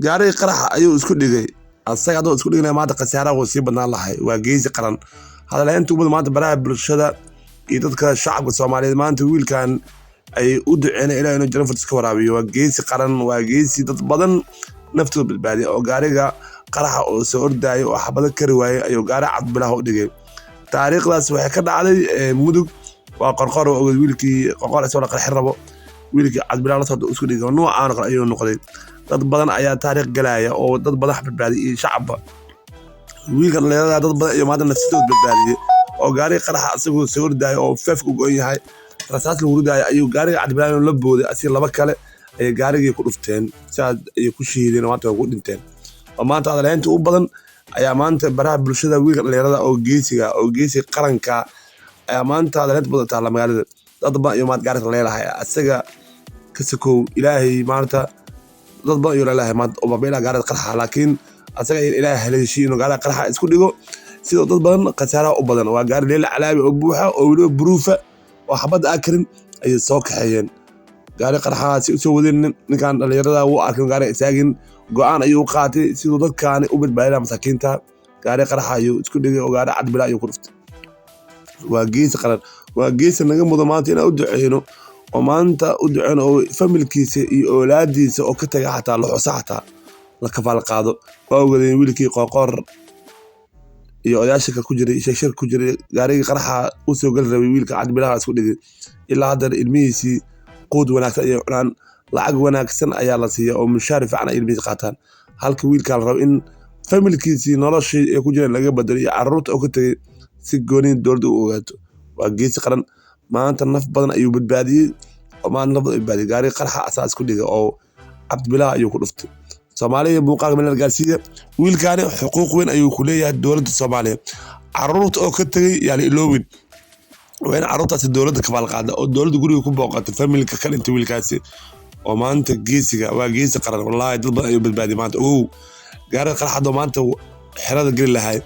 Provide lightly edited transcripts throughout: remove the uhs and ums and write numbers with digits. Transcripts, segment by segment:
gaari qaraxa ayuu isku dhigay asaga adoo isku dhigay maanta khasaaraha uu sii badnaan lahay waa geesi qaran hadalaynta umada maanta baraha bulshada iyo dadka shacabka Soomaaliyeed maanta wiilkan ay u duceeyeen Ilaahay inuu janno iska waraabiyo waa geesi qaran waa geesi dad badan naftooda badbaadiyo oo gaariga qaraxa oo soo ordayo oo xabada kari waayay ayuu gaari cad bilaha u dhigay taariikhdaas waxay ka dhacday mudug waa qorqor oo wiilkii qorqor isoo la qarxin rabo wiilkii cad bilaha la soo isku dhigay noocaan qar ayuu noqday dad badan ayaa taariikh galaya oo dad badan badbaadiyay shacabka wiilkan leeyahay dad badan iyo maanta nafsadooda badbaadiyay oo gaari qaraxa asagoo soo ordayo oo feef u go'an yahay rasaas lagu ridayo ayuu gaariga cad bilaha la booday asii laba kale ay gaarigii ku dhufteen saad ay ku shiideen maanta ugu dhinteen oo maanta adaleynta u badan ayaa maanta baraha bulshada wiilka dhalinyarada oo geesi qaranka ayaa maanta adaleynta badan taala magaalada dad badan iyo maanta gaariga leelahay asaga ka sakow Ilaahay maanta dad badan iyo leelahay maanta oo baabila gaariga qaraxa laakiin asaga Ilaahay haleeshiin inuu gaariga qaraxa isku dhigo sidoo dad badan khasaaraha u badan waa gaari leel calaabi oo buuxa oo waliba buruufa oo xabada akrin ay soo kaxeeyeen gaari qaraxaasi soo wadeen ninkan dhalinyarada uu arkay gaari isaagin go'aan ayuu qaatay sidoo dadkaan u badbaadinaa masaakiinta gaari qaraxa ayuu isku dhigay oo gaari cad bilaa ayuu ku dhuftay waa geesi qaran waa geesi naga mudo maanta inaan u duceeyno oo maanta u duceeyno oo familkiisa iyo awlaadiisa oo ka tagay xataa la xusa xataa la kafaal qaado waa ogaadeen wiilkii qoqor iyo odayaasha ku jiray shir ku jiray gaariga qaraxa u soo gal rabay wiilka cad bilaa isku dhigay ilaa hadda ilmihiisii قود وناكسن أي عنان لعق وناكسن أي الله سيا أو مشارف عنا يلبس قاتان هالك ويل كان رأو إن فاميلي كيسي نلاش يكون جنا لقى بدري عروت أو كنت سجونين دوردو وقت وجيت قرن ما أنت نف بدن أيوب البادي وما نفض البادي قاري قرحة أساس كل ده أو عبد بالله أيوب كلفت Soomaaliya muuqaal meel gaarsiiya wiilkaani xuquuq weyn ayuu ku leeyahay dawladda Soomaaliya caruurta oo ka tagay yaali iloowin وين عروضات الدولة كفال قاعدة أو الدولة تقول يكون بوقت فاميلي ككل أنت ويلكاسي وما أنت جيسي واجيسي قرر والله يضرب أيوب بالبادي ما أنت قارن قرر حد ما أنت حرادة قرر لهاي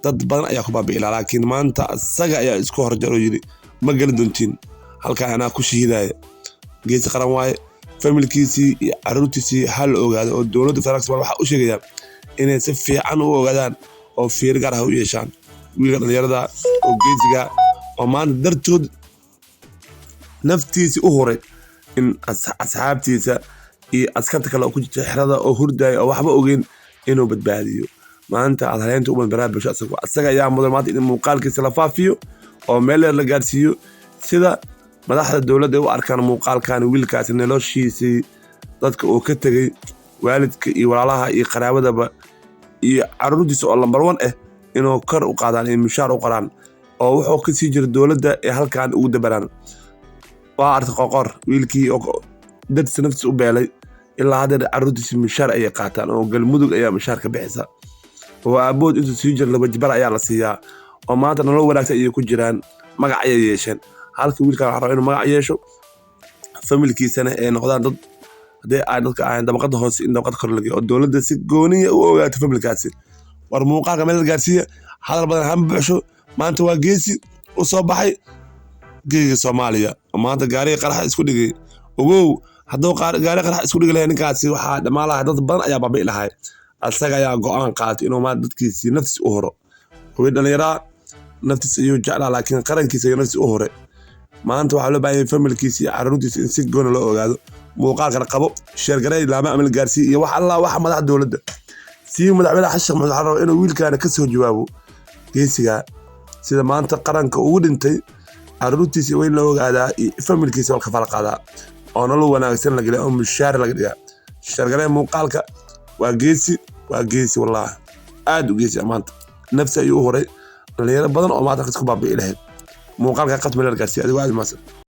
تضبط أياكم بابيلا لكن ما أنت السجع يا إسكوه رجال يجري ما قال دونتين هل كان أنا كوشي هداية جيسي قرر واي فاميلي كيسي عروتيسي حل أوجاد أو الدولة فرقس بروح أوشي كذا إن يسفي عنه أوجادان أو في رجاله ويشان ويقدر يرضى أو جيسي ومان درتود نفتيسي أهوري إن أصحابتيسا أسكنتك لو كنت حرادة أو هرداي أو وحبا أوغين إنو بتباديو ما أنت على هلين تؤمن براد بشأ أسكوا أسكا يا مدرمات إن موقال كسلافا فيو أو ميلر لقارسيو سيدا مداحة الدولة دي وأركان موقال كان ويلكاس إن لو شيسي dadka oo ka tagay waalidka iyo walaalaha iyo qaraabada iyo caruurtiisa oo lambar 1 ah inuu kor u qaadaan in mushaar u qoraan oo wuxuu ka sii jira dawladda ee halkaan ugu dabaraan waa arta qoqor wiilkii oo dad sanadkiis u beelay ilaa hadda caruurtiisa mushaar ay qaataan oo galmudug ayaa mushaar ka bixisa oo abood intuu sii jira laba jibar ayaa la siiyaa oo maanta nolol wanaagsan ay ku jiraan magac ay yeesheen halka wiilkaan waxa inuu magac yeesho familkiisana ee noqdaan dad hadee ay dadka ay dabaqada hoose in dabaqada kor laga oo dawladda si gooniya u ogaato familkaasi war muuqaalka meel gaarsiiya hadal badan han buuxsho maanta waa geesi u soo baxay geesiga Soomaaliya maanta gaariga qarax isku dhigay ogow hadoo gaariga qarax isku dhigay ninkaasi waxa dhamaalaha dad badan ayaa baabi lahayd asaga ayaa go'aan qaatay inuu maanta dadkiisa nafsi u horo oo dhalinyarada naftiisa iyo jeclaa laakiin qarankiisa iyo nafsi u hore maanta waxa loo baahan yahay familkiisa iyo caruurtiisa in si goon loo ogaado muuqaalka qabo sheer garay laama amal gaarsi iyo wax Allah wax madax dawladda si madaxweynaha xashaq madaxweynaha inuu wiilkaana ka soo jawaabo geesiga sida maanta qaranka ugu dhintay caruurtiisa weyn loo ogaadaa familkiisa wal kafaal qaadaa oo nolol wanaagsan la galay oo mushaar laga dhigaa sheer garay muuqaalka waa geesi wallahi aad u geesi maanta nafsi ayuu horay dhalinyaro badan oo maanta isku baabi'ay lahayd muuqaalka qad meel gaarsi adigu aad maasan